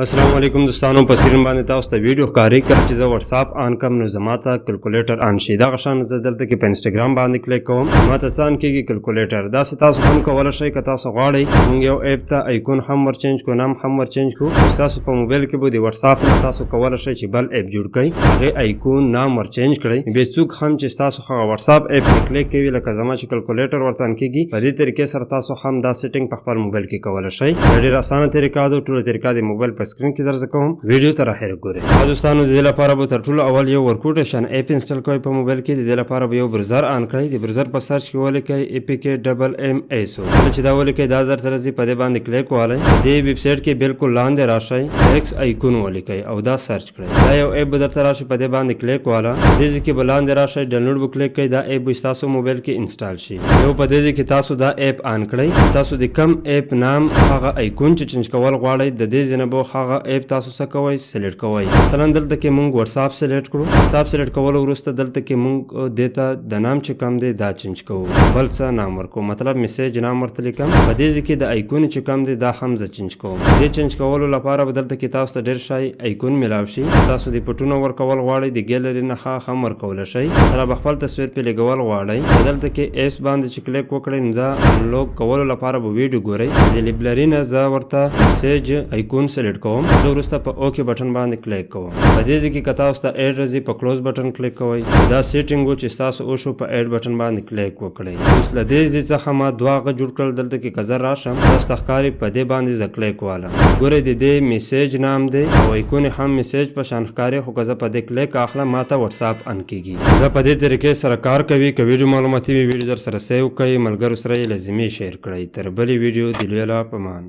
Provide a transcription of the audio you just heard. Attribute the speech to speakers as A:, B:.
A: السلام علیکم دوستانو، په سکرین باندې تاسو ته ویډیو ښکاري. کله چې زه واتساپ آن کړم نو زما ته کلکولیټر آن شي. دغه شان زه دلته کې په انسټاګرام باندې کلیک کوم، ما ته څه آن کېږي کلکولیټر. داسې تاسو هم کولی شئ که تاسو غواړئ موږ یو ایپ ته ایکون هم ور چینج کړو، نام هم ور چینج کړو. ستاسو په موبایل کې به د واتساپ نه تاسو کولی شئ چې بل ایپ جوړ کړئ، هغې ایکون نام ور چینج کړئ. بیا څوک هم چې ستاسو هغه واتساپ ایپ کې کلیک کوي لکه زما چې کلکولیټر ورته آن کېږي، په دې طریقې سره تاسو هم دا سیټینګ په خپل موبایل کې کولی شئ. دا ډېره اسانه طریقه ده. ټوله طریقه د موبایل په سکرین کې درزه کوم، ویډیو ته راخیره ګورئ. دوستانو د دې لپاره به تر ټولو اول یو ورکوټیشن ایپ انسټال کوئ په موبایل کې. د دې لپاره به یو برزر آن کړئ. د برزر په سرچ کې ولیکئ APK کله چې دا ولیکئ دا درته راځي، په دې باندې کلیک والئ. دې ویب سایټ کې بالکل لاندې راشئ، ایکس ایکون ولیکئ او دا سرچ کړئ. دا یو ایپ به درته راشي، په دې باندې کلیک واله. دې ځای کې به لاندې راشئ، ډاونلوډ به کلیک کړئ. دا ایپ به ستاسو موبایل کې انسټال شي. یو په دې ځای کې تاسو دا ایپ آن کړئ. تاسو د کم ایپ نام هغه ایکون چې چینج کول غواړئ، د دې ځای نه به هغه ایپ تاسو څه کوئ سلیکټ کوئ. مثلا دلته کې مونږ واتساپ سلیکټ کړو. واتساپ سلیکټ کولو وروسته دلته کې مونږ دې ته د نام چې کم دی دا چینج کوو، بل څه نام ورکوو، مطلب میسیج نام ورته لیکم. په دې ځای کې د ایکون چې کم دی دا هم زه چینج کوم. دې چینج کولو لپاره به دلته کې تاسو ته ډېر شی ایکون میلاو شي. تاسو د پټونو ورکول غواړئ، د ګیلري نه هم ورکولی شئ. مثلا خپل تصویر پې لګول غواړئ، دلته کې ایپس باندې چې کلیک وکړئ نو دا انلوک کولو لپاره به ویډیو ګورئ. د لیبلري نه زه ورته میسیج ایکون سلیکټ کوم. زه وروسته په اوکې بټن باندې کلیک کوم. په دې ځای کې که تاسو ته ایډ راځي په کلوز بټن کلیک کوئ. دا سیټینګ و چې ستاسو وشو، په ایډ بټن باندې کلیک وکړئ. اوس له دې ځای څخه ما دوه هغه جوړ کړل. دلته کې که زه راشم تاسو ته ښکاري، په دې باندې زه کلیک والم. ګورئ د دې میسیج نام دی او ایکون هم میسیج په شان ښکاري، خو که زه په دې کلیک اخلم ما ته واتساپ آن کېږي. دا په دې طریقې سره کار کوي. که ویډیو معلوماتي وي ویډیو در سره سیو کړئ، ملګرو سره یې لازمي شیر کړئ. تر بلې ویډیو د لوی الله په امان.